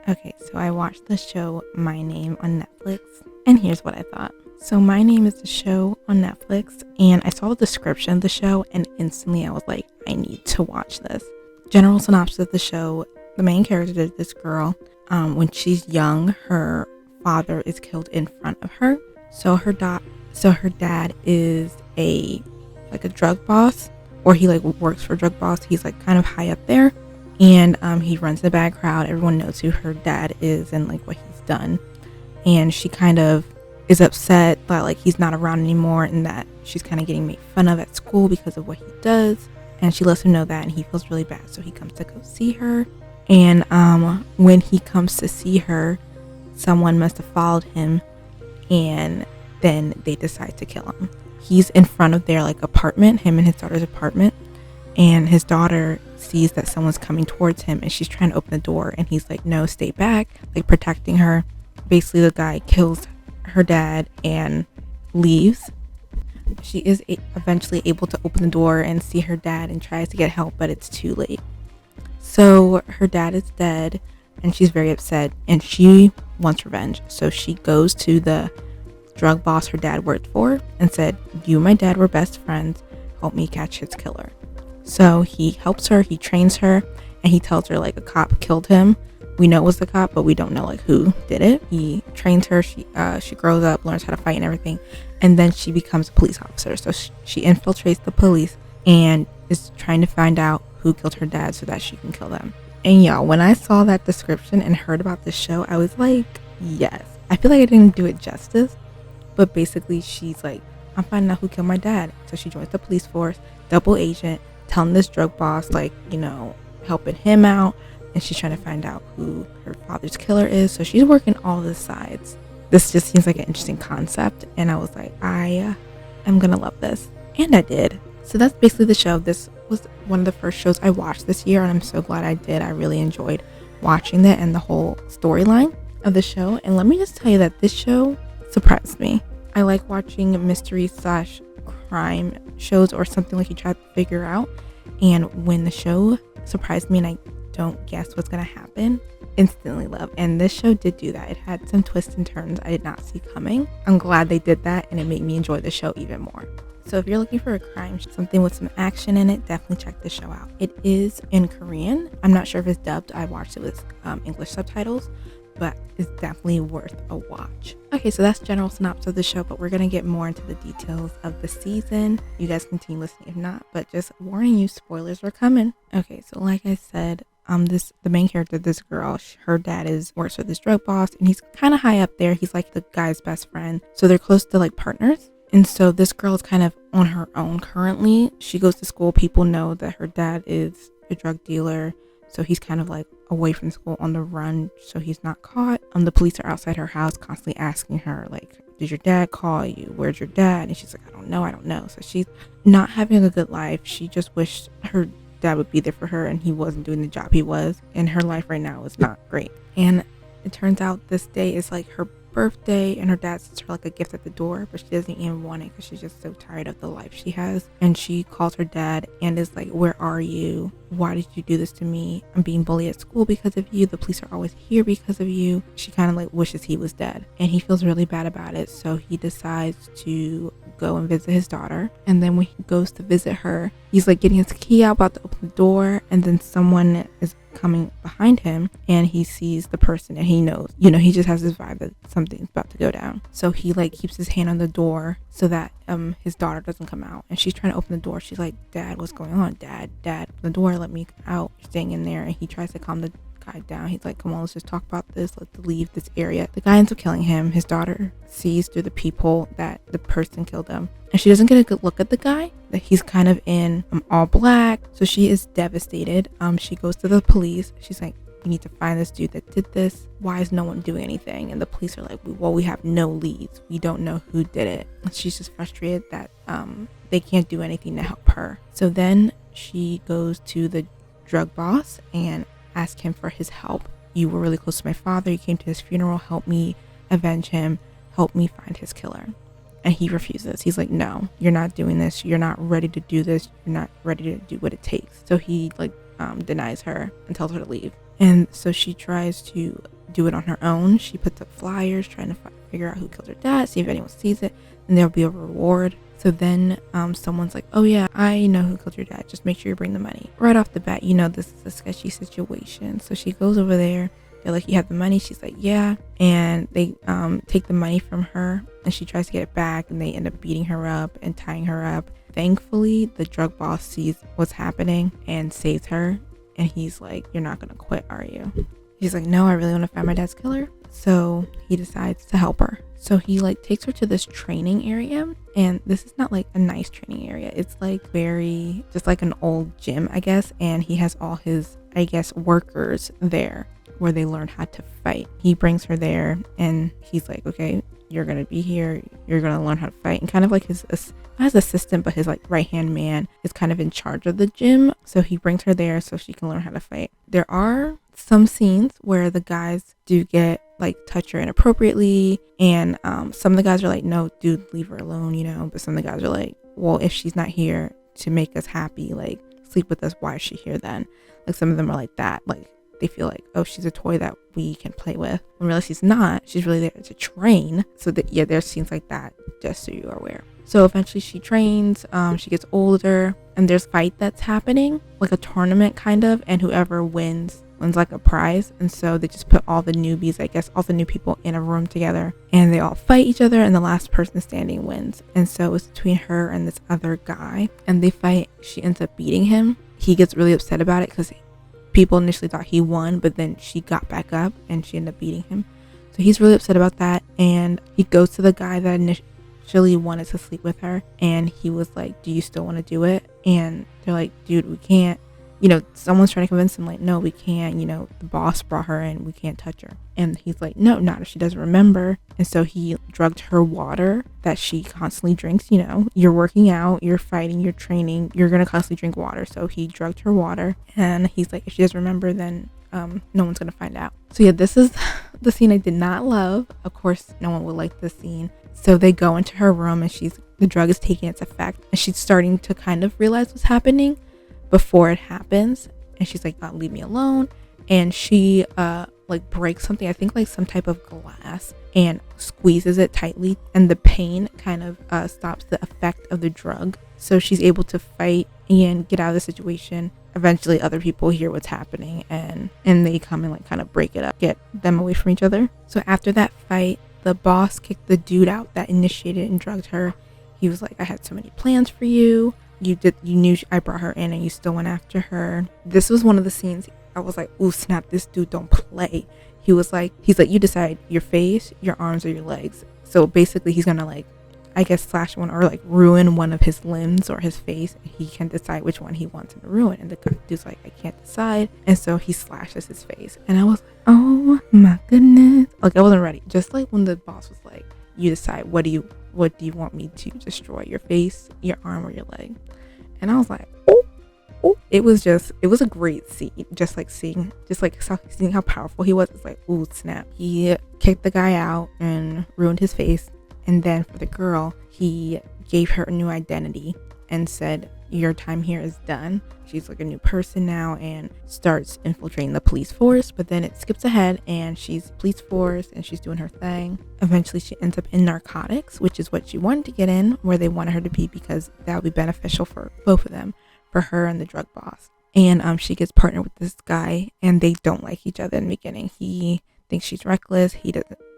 Okay, so I watched the show My Name on Netflix, and here's what I thought. So My Name is a show on Netflix, and I saw the description of the show, and instantly I was like, I need to watch this. General synopsis of the show: the main character is this girl. When she's young, her father is killed in front of her. So her dad is a drug boss, or he works for a drug boss. He's kind of high up there, and he runs a bad crowd. Everyone knows who her dad is and what he's done, and she kind of is upset that he's not around anymore, and that she's kind of getting made fun of at school because of what he does. And she lets him know that, and he feels really bad, so he comes to go see her. And when he comes to see her, someone must have followed him, and then they decide to kill him. He's in front of their apartment, him and his daughter's apartment, and his daughter sees that someone's coming towards him, and she's trying to open the door, and he's like, no, stay back, protecting her. Basically, the guy kills her dad and leaves. She is eventually able to open the door and see her dad and tries to get help, but it's too late. So her dad is dead, and she's very upset, and she wants revenge. So she goes to the drug boss her dad worked for and said, you and my dad were best friends, help me catch his killer. So he helps her, he trains her, and he tells her a cop killed him. We know it was the cop, but we don't know who did it. He trains her, she grows up, learns how to fight and everything, and then she becomes a police officer. So she infiltrates the police and is trying to find out who killed her dad so that she can kill them. And y'all, when I saw that description and heard about this show, I was like, yes. I feel like I didn't do it justice, but basically she's like, I'm finding out who killed my dad. So she joins the police force, double agent, telling this drug boss, helping him out, and she's trying to find out who her father's killer is. So she's working all the sides. This just seems like an interesting concept, and I was like, I am gonna love this, and I did. So that's basically the show. This was one of the first shows I watched this year, and I'm so glad I did. I really enjoyed watching it and the whole storyline of the show. And let me just tell you that this show surprised me. I like watching mystery/crime shows, or something you try to figure out, and when the show surprised me and I don't guess what's gonna happen, instantly love. And this show did do that. It had some twists and turns I did not see coming. I'm glad they did that, and it made me enjoy the show even more. So if you're looking for a crime, something with some action in it, definitely check this show out. It is in Korean. I'm not sure if it's dubbed. I watched it with English subtitles, but it's definitely worth a watch. Okay, so that's general synopsis of the show, but we're going to get more into the details of the season. You guys continue listening if not, but just warning you, spoilers are coming. Okay, so like I said, the main character, this girl, her dad works for this drug boss, and he's kind of high up there. He's the guy's best friend, so they're close to partners. And so this girl is kind of on her own currently. She goes to school. People know that her dad is a drug dealer, so he's kind of away from school on the run, so he's not caught. The police are outside her house constantly asking her did your dad call you? Where's your dad? And she's like, I don't know. So she's not having a good life. She just wished her dad would be there for her, and he wasn't doing the job he was, and her life right now is not great. And it turns out this day is her birthday, and her dad sends her a gift at the door, but she doesn't even want it because she's just so tired of the life she has. And she calls her dad and is like, where are you? Why did you do this to me? I'm being bullied at school because of you. The police are always here because of you. She kind of wishes he was dead, and he feels really bad about it. So he decides to go and visit his daughter. And then when he goes to visit her, he's getting his key out, about to open the door, and then someone is coming behind him, and he sees the person, and he knows, he just has this vibe that something's about to go down. So he keeps his hand on the door so that his daughter doesn't come out. And she's trying to open the door. She's like, Dad, what's going on? Dad, open the door, let me out. She's staying in there, and he tries to calm the guy down. He's like, come on, let's just talk about this. Let's leave this area. The guy ends up killing him. His daughter sees through the peephole that the person killed him, and she doesn't get a good look at the guy, that he's kind of in all black. So she is devastated. She goes to the police. She's like, we need to find this dude that did this. Why is no one doing anything? And the police are like, well, we have no leads. We don't know who did it. And she's just frustrated that they can't do anything to help her. So then she goes to the drug boss and asks him for his help. You were really close to my father. You came to his funeral. Help me avenge him. Help me find his killer. And he refuses. He's like, no, you're not doing this. You're not ready to do this. You're not ready to do what it takes. So he denies her and tells her to leave. And so she tries to do it on her own. She puts up flyers trying to figure out who killed her dad, see if anyone sees it, and there'll be a reward. So then someone's like, oh yeah, I know who killed your dad, just make sure you bring the money. Right off the bat, you know this is a sketchy situation. So she goes over there. They're like, you have the money? She's like, yeah. And they take the money from her, and she tries to get it back, and they end up beating her up and tying her up. Thankfully, the drug boss sees what's happening and saves her, and he's like, you're not gonna quit, are you? She's like, no, I really want to find my dad's killer. So he decides to help her. So he like takes her to this training area, and this is not like a nice training area. It's like very just like an old gym, I guess, and he has all his, I guess, workers there where they learn how to fight. He brings her there, and he's like, okay, you're gonna be here, you're gonna learn how to fight. And kind of like his not his assistant, but his like right hand man is kind of in charge of the gym. So he brings her there so she can learn how to fight. There are some scenes where the guys do get like touch her inappropriately, and some of the guys are like, no dude, leave her alone, you know. But some of the guys are like, well, if she's not here to make us happy, like sleep with us, why is she here then? Like some of them are like that, like they feel like, oh, she's a toy that we can play with, when really she's not. She's really there to train. So that, yeah, there's scenes like that, just so you are aware. So eventually she trains, she gets older, and there's fight that's happening, like a tournament kind of, and whoever wins like a prize. And so they just put all the newbies, I guess all the new people, in a room together, and they all fight each other, and the last person standing wins. And so it's between her and this other guy, and they fight. She ends up beating him. He gets really upset about it because people initially thought he won, but then she got back up and she ended up beating him. So he's really upset about that, and he goes to the guy that initially wanted to sleep with her, and he was like, do you still want to do it? And they're like, dude, we can't, you know, someone's trying to convince him like, no, we can't, you know, the boss brought her in, we can't touch her. And he's like, no, not if she doesn't remember. And so he drugged her water that she constantly drinks. You know, you're working out, you're fighting, you're training, you're gonna constantly drink water. So he drugged her water, and he's like, if she doesn't remember, then no one's gonna find out. So yeah, this is the scene I did not love. Of course, no one would like this scene. So they go into her room, and the drug is taking its effect, and she's starting to kind of realize what's happening before it happens. And she's like, leave me alone. And she like breaks something, I think like some type of glass, and squeezes it tightly, and the pain kind of stops the effect of the drug. So she's able to fight and get out of the situation. Eventually other people hear what's happening, and they come and like kind of break it up, get them away from each other. So after that fight, the boss kicked the dude out that initiated and drugged her. He was like, I had so many plans for you. You knew I brought her in, and you still went after her. This was one of the scenes I was like, ooh, snap, this dude don't play. He's like, you decide your face, your arms, or your legs. So basically he's gonna like, I guess, slash one or like ruin one of his limbs or his face, and he can decide which one he wants him to ruin. And the dude's like, I can't decide. And so he slashes his face, and I was like, oh my goodness. Like, I wasn't ready. Just like when the boss was like, you decide, what do you want me to destroy, your face, your arm, or your leg? And I was like, oh. It was a great scene, just like seeing how powerful he was. It's like, ooh, snap. He kicked the guy out and ruined his face. And then for the girl, he gave her a new identity and said, your time here is done. She's like a new person now, and starts infiltrating the police force. But then it skips ahead, and she's police force, and she's doing her thing. Eventually she ends up in narcotics, which is what she wanted to get in, where they wanted her to be, because that would be beneficial for both of them, for her and the drug boss. And she gets partnered with this guy, and they don't like each other in the beginning. He thinks she's reckless.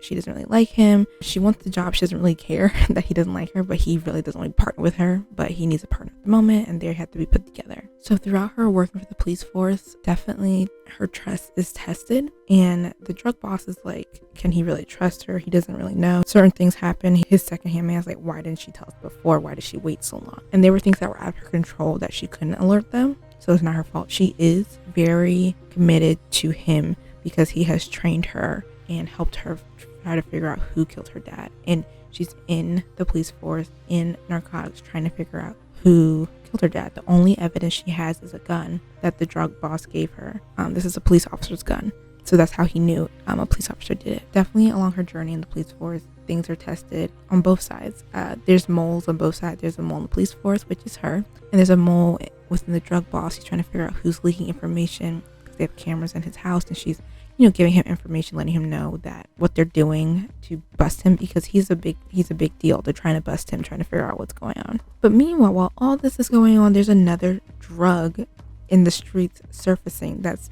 She doesn't really like him. She wants the job. She doesn't really care that he doesn't like her, but he really doesn't want to partner with her. But he needs a partner at the moment, and they have to be put together. So throughout her working for the police force, definitely her trust is tested, and the drug boss is like, can he really trust her? He doesn't really know. Certain things happen. His secondhand man is like, why didn't she tell us before? Why did she wait so long? And there were things that were out of her control that she couldn't alert them. So it's not her fault. She is very committed to him because he has trained her and helped her try to figure out who killed her dad. And she's in the police force, in narcotics, trying to figure out who killed her dad. The only evidence she has is a gun that the drug boss gave her. This is a police officer's gun. So that's how he knew a police officer did it. Definitely along her journey in the police force, things are tested on both sides. There's moles on both sides. There's a mole in the police force, which is her, and there's a mole within the drug boss. He's trying to figure out who's leaking information because they have cameras in his house, and she's giving him information, letting him know that what they're doing to bust him, because he's a big deal. They're trying to bust him, trying to figure out what's going on. But meanwhile, while all this is going on, there's another drug in the streets surfacing that's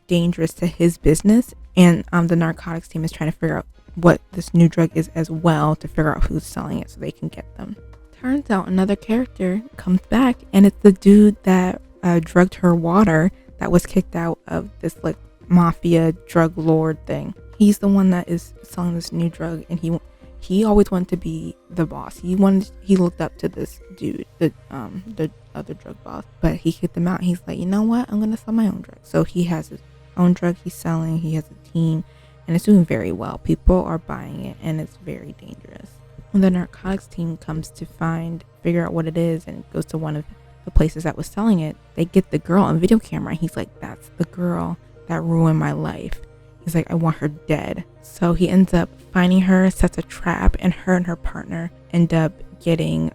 dangerous to his business, and the narcotics team is trying to figure out what this new drug is as well, to figure out who's selling it so they can get them. Turns out another character comes back, and it's the dude that drugged her water, that was kicked out of this like mafia drug lord thing. He's the one that is selling this new drug, and he always wanted to be the boss. He looked up to this dude, the other drug boss, but he kicked him out. He's like, you know what, I'm gonna sell my own drug. So he has his own drug he's selling. He has a team, and it's doing very well. People are buying it, and it's very dangerous. When the narcotics team comes to figure out what it is, and goes to one of the places that was selling it, they get the girl on video camera, and he's like, that's the girl that ruined my life. He's like, I want her dead. So he ends up finding her, sets a trap, and her partner end up getting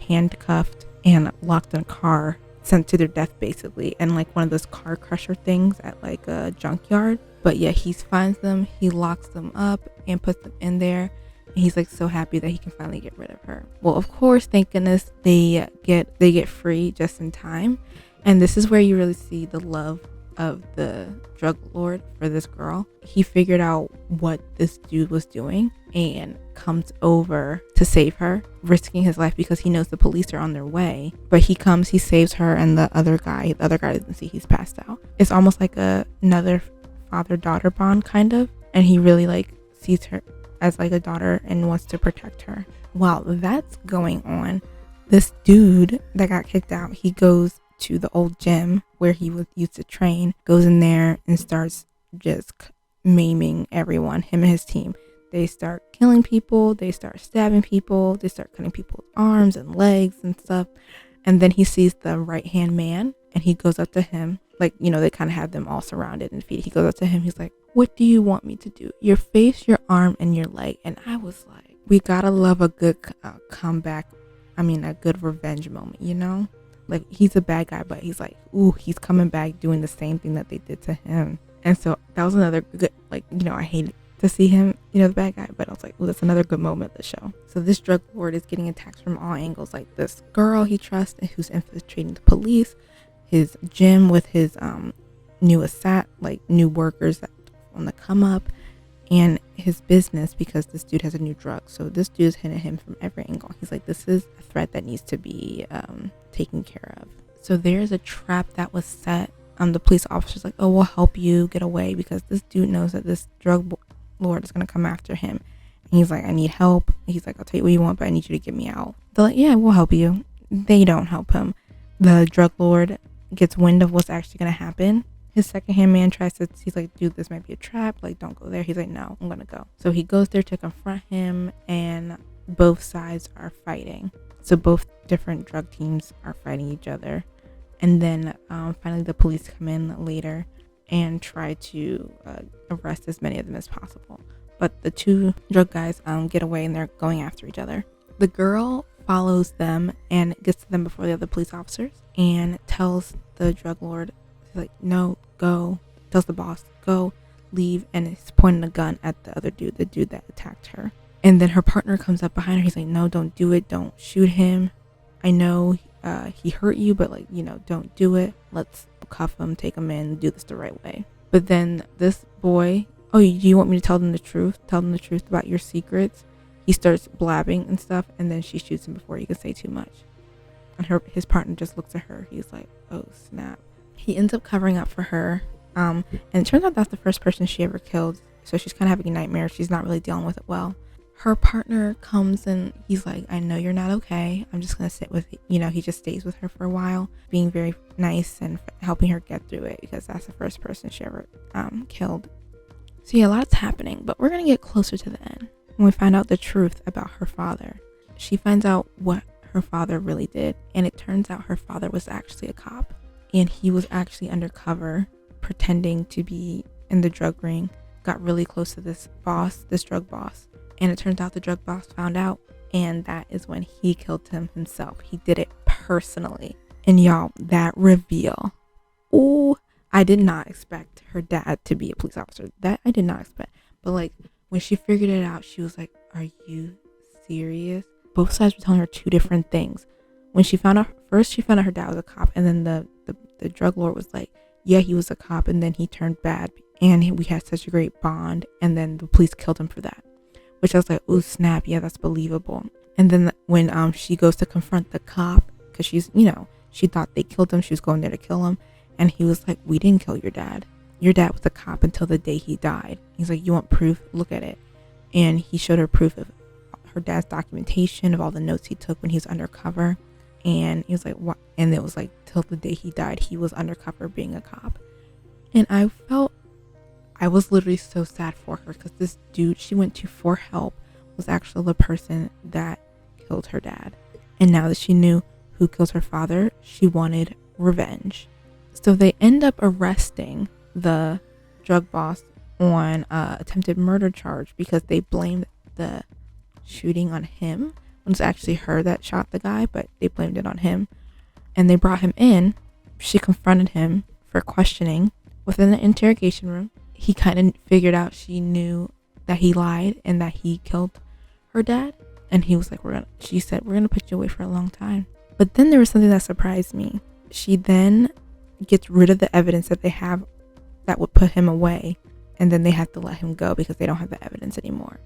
handcuffed and locked in a car, sent to their death basically, and like one of those car crusher things at like a junkyard. But yeah, he finds them, he locks them up and puts them in there, and he's like so happy that he can finally get rid of her. Well, of course, thank goodness, they get free just in time. And this is where you really see the love of the drug lord for this girl. He figured out what this dude was doing and comes over to save her, risking his life because he knows the police are on their way. But he comes, he saves her, and the other guy doesn't see he's passed out. It's almost like another father-daughter bond kind of, and he really like sees her as like a daughter and wants to protect her. While that's going on, this dude that got kicked out, he goes to the old gym where he used to train, goes in there and starts just maiming everyone, him and his team. They start killing people, they start stabbing people, they start cutting people's arms and legs and stuff. And then he sees the right hand man, and he goes up to him, like, they kind of have them all surrounded and defeated. He goes up to him, he's like, what do you want me to do? Your face, your arm, and your leg. And I was like, we gotta love a good comeback, a good revenge moment, Like, he's a bad guy, but he's like, ooh, he's coming back doing the same thing that they did to him. And so that was another good, I hated to see him, the bad guy, but I was like, ooh, that's another good moment of the show. So this drug lord is getting attacked from all angles, like this girl he trusts who's infiltrating the police, his gym with his new workers that on the come up, and his business because this dude has a new drug. So this dude's hitting him from every angle. He's like, this is a threat that needs to be taken care of. So there's a trap that was set. The police officer's like, oh, we'll help you get away because this dude knows that this drug lord is going to come after him. And he's like, I need help. He's like, I'll tell you what you want, but I need you to get me out. They're like, yeah, we'll help you. They don't help him. The drug lord gets wind of what's actually going to happen. His secondhand man he's like, dude, this might be a trap. Like, don't go there. He's like, no, I'm going to go. So he goes there to confront him, and both sides are fighting. So both different drug teams are fighting each other. And then finally the police come in later and try to arrest as many of them as possible. But the two drug guys get away, and they're going after each other. The girl follows them and gets to them before the other police officers and tells the drug lord, like, no, go. Tells the boss, go, leave, and is pointing a gun at the other dude, the dude that attacked her. And then her partner comes up behind her. He's like, no, don't do it. Don't shoot him. I know he hurt you, but don't do it. Let's cuff him, take him in, do this the right way. But then this boy, oh, do you want me to tell them the truth? Tell them the truth about your secrets? He starts blabbing and stuff, and then she shoots him before he can say too much. And his partner just looks at her. He's like, oh, snap. He ends up covering up for her. And it turns out that's the first person she ever killed. So she's kind of having a nightmare. She's not really dealing with it well. Her partner comes and he's like, I know you're not okay. I'm just going to sit with you. He just stays with her for a while, being very nice and helping her get through it because that's the first person she ever killed. So yeah, a lot's happening, but we're going to get closer to the end when we find out the truth about her father. She finds out what her father really did. And it turns out her father was actually a cop. And he was actually undercover pretending to be in the drug ring got really close to this drug boss. And it turns out the drug boss found out, and that is when he killed him himself. He did it personally. And y'all, that reveal. Oh, I did not expect her dad to be a police officer. That I did not expect. But like, when she figured it out, she was like, are you serious? Both sides were telling her two different things. When she found out, first she found out her dad was a cop, and then the drug lord was like, yeah, he was a cop, and then he turned bad, and we had such a great bond, and then the police killed him for that. Which I was like, oh snap, yeah, that's believable. And then when she goes to confront the cop, because she's, she thought they killed him, she was going there to kill him, and he was like, we didn't kill your dad. Your dad was a cop until the day he died. He's like, you want proof? Look at it. And he showed her proof of her dad's documentation of all the notes he took when he was undercover. And he was like, what? And it was like, till the day he died, he was undercover being a cop. And I was literally so sad for her, because this dude she went to for help was actually the person that killed her dad. And now that she knew who killed her father, she wanted revenge. So they end up arresting the drug boss on attempted murder charge, because they blamed the shooting on him when it's actually her that shot the guy, but they blamed it on him. And they brought him in. She confronted him for questioning within the interrogation room. He kind of figured out she knew that he lied and that he killed her dad. And he was like, she said, we're gonna put you away for a long time. But then there was something that surprised me. She then gets rid of the evidence that they have that would put him away, and then they have to let him go because they don't have the evidence anymore.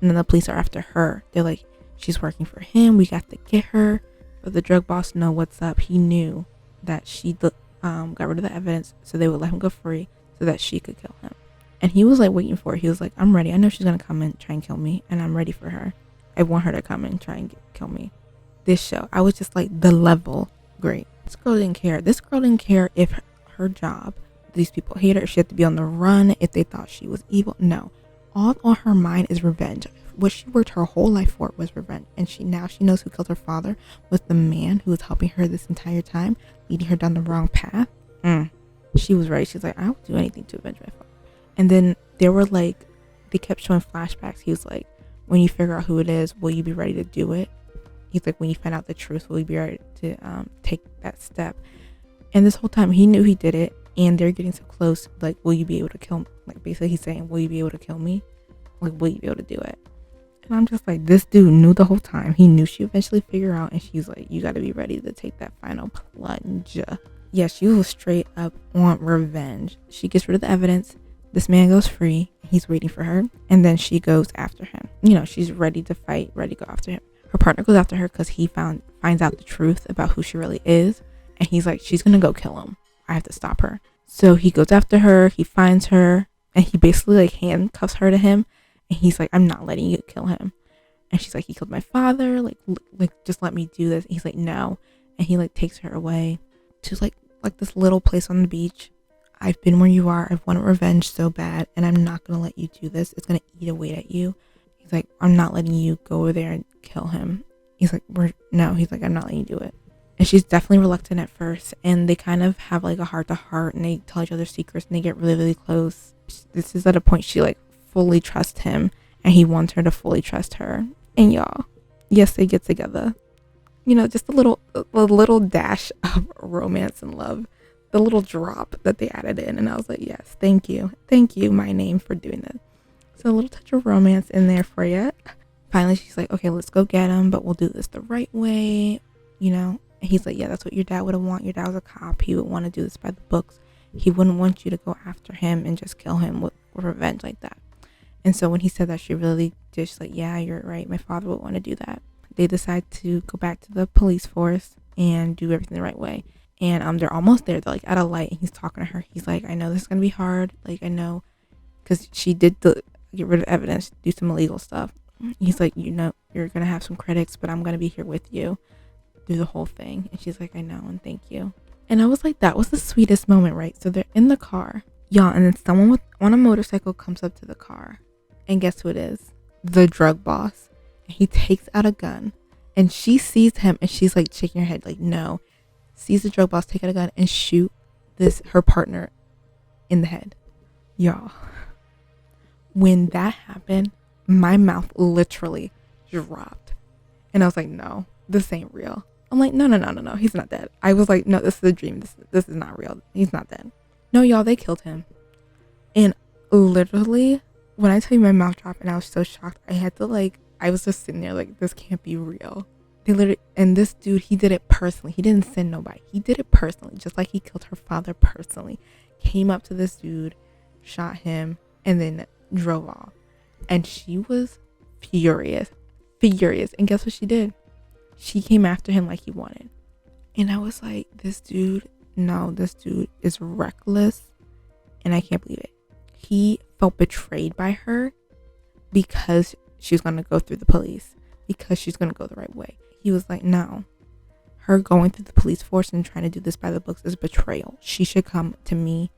And then the police are after her. They're like, she's working for him, we got to get her. But the drug boss know what's up. He knew that she got rid of the evidence, so they would let him go free so that she could kill him. And he was like waiting for it. He was like, I'm ready. I know she's gonna come and try and kill me, and I'm ready for her. I want her to come and try and kill me. This show, I was just like, the level, great. This girl didn't care. This girl didn't care if her job, these people hate her, if she had to be on the run, if they thought she was evil. No, all on her mind is revenge. What she worked her whole life for was revenge. And she knows who killed her father was the man who was helping her this entire time, leading her down the wrong path. She was ready. She's like, I will do anything to avenge my father. And then they were like, they kept showing flashbacks. He was like, when you figure out who it is, will you be ready to do it? He's like, when you find out the truth, will you be ready to take that step? And this whole time he knew he did it, and they're getting so close. Like, will you be able to kill me? Like, basically he's saying, will you be able to kill me? Like, will you be able to do it? And I'm just like, this dude knew the whole time. He knew she eventually figure out, and she's like, you got to be ready to take that final plunge. Yeah, she was straight up on revenge. She gets rid of the evidence. This man goes free. He's waiting for her, and then she goes after him. She's ready to fight, ready to go after him. Her partner goes after her because he finds out the truth about who she really is, and he's like, she's gonna go kill him. I have to stop her. So he goes after her. He finds her, and he basically like handcuffs her to him, and he's like, I'm not letting you kill him. And she's like, he killed my father. Like just let me do this. And he's like, no. And he like takes her away to like this little place on the beach. I've been where you are. I've wanted revenge so bad, and I'm not going to let you do this. It's going to eat away at you. He's like, I'm not letting you go over there and kill him. He's like, He's like, I'm not letting you do it. And she's definitely reluctant at first, and they kind of have like a heart to heart, and they tell each other secrets, and they get really, really close. This is at a point she like fully trusts him, and he wants her to fully trust her. And y'all, yes, they get together. Just a little dash of romance and love. The little drop that they added in, and I was like, yes, thank you, my name, for doing this. So a little touch of romance in there for you. Finally, she's like, okay, let's go get him, but we'll do this the right way, And he's like, yeah, that's what your dad would have wanted. Your dad was a cop. He would want to do this by the books. He wouldn't want you to go after him and just kill him with revenge like that. And so when he said that, she really just like, yeah, you're right. My father would want to do that. They decide to go back to the police force and do everything the right way. And they're almost there. They're like at a light, and he's talking to her. He's like, I know this is gonna be hard. Like, I know, because she did get rid of evidence, do some illegal stuff. He's like, you're gonna have some critics, but I'm gonna be here with you through the whole thing. And she's like, I know, and thank you. And I was like, that was the sweetest moment, right? So they're in the car, yeah, and then someone on a motorcycle comes up to the car, and guess who it is? The drug boss. And he takes out a gun, and she sees him, and she's like shaking her head, like, no. Sees the drug boss take out a gun and shoot her partner in the head. Y'all, when that happened, my mouth literally dropped. And I was like, no, this ain't real. I'm like, no, he's not dead. I was like, no, this is a dream. This is not real. He's not dead. No, y'all, they killed him. And literally, when I tell you my mouth dropped and I was so shocked, I was just sitting there like, this can't be real. They literally, and this dude, he did it personally. He didn't send nobody. He did it personally, just like he killed her father personally. Came up to this dude, shot him, and then drove off. And she was furious. And guess what she did? She came after him like he wanted. And I was like, this dude is reckless. And I can't believe it. He felt betrayed by her because she was going to go through the police, because she's going to go the right way. He was like, no, her going through the police force and trying to do this by the books is betrayal. She should come to me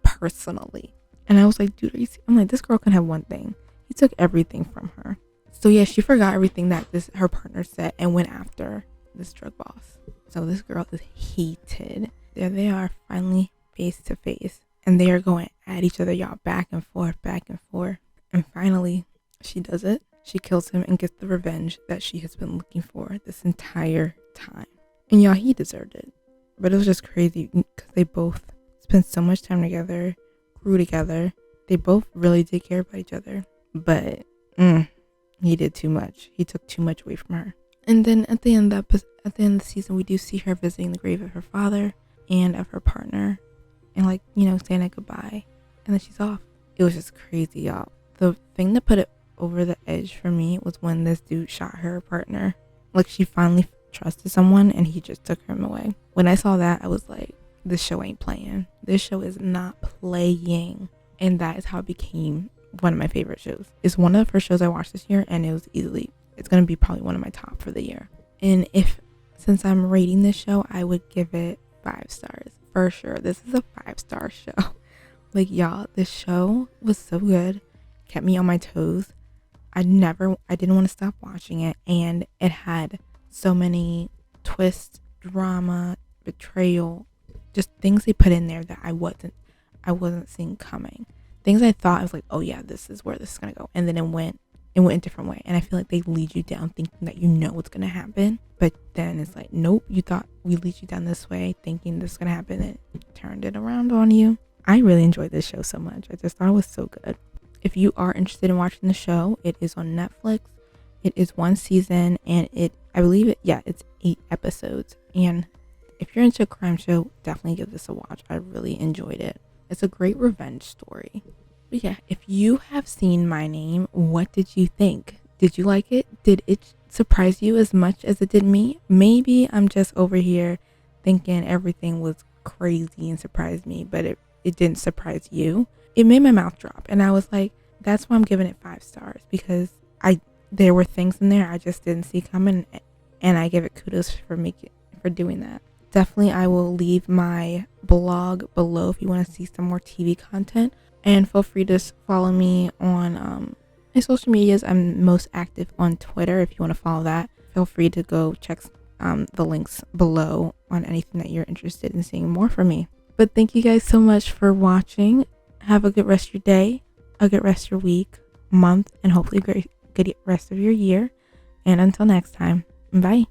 personally. And I was like, dude, I'm like, this girl can have one thing. He took everything from her. So yeah, she forgot everything that her partner said and went after this drug boss. So this girl is heated. There they are, finally face to face. And they are going at each other, y'all, back and forth. And finally, she does it. She kills him and gets the revenge that she has been looking for this entire time. And y'all, he deserved it. But it was just crazy because they both spent so much time together, grew together. They both really did care about each other. But he did too much. He took too much away from her. And then at the end of the season, we do see her visiting the grave of her father and of her partner. And saying a goodbye. And then she's off. It was just crazy, y'all. The thing that put it over the edge for me was when this dude shot her partner. Like, she finally trusted someone and he just took him away. When I saw that, I was like, this show ain't playing. This show is not playing. And that is how it became one of my favorite shows. It's one of the first shows I watched this year, and it's going to be probably one of my top for the year. And since I'm rating this show, I would give it 5 stars. For sure. This is a 5-star show. Like, y'all, this show was so good. Kept me on my toes. I didn't want to stop watching it. And it had so many twists, drama, betrayal, just things they put in there that I wasn't seeing coming. Things I thought, I was like, oh yeah, this is where this is going to go. And then it went a different way. And I feel like they lead you down thinking that you know what's going to happen. But then it's like, nope, you thought we lead you down this way thinking this is going to happen, and it turned it around on you. I really enjoyed this show so much. I just thought it was so good. If you are interested in watching the show, it is on Netflix. It is 1 season, and it's 8 episodes. And if you're into a crime show, definitely give this a watch. I really enjoyed it. It's a great revenge story. But yeah, if you have seen My Name, what did you think? Did you like it? Did it surprise you as much as it did me? Maybe I'm just over here thinking everything was crazy and surprised me, but it didn't surprise you. It made my mouth drop, and I was like, that's why I'm giving it 5 stars, because there were things in there I just didn't see coming, and I give it kudos for doing that. Definitely, I will leave my blog below if you want to see some more TV content, and feel free to follow me on my social medias. I'm most active on Twitter. If you want to follow that, feel free to go check the links below on anything that you're interested in seeing more from me. But thank you guys so much for watching. Have a good rest of your day, a good rest of your week, month, and hopefully a good rest of your year. And until next time, bye.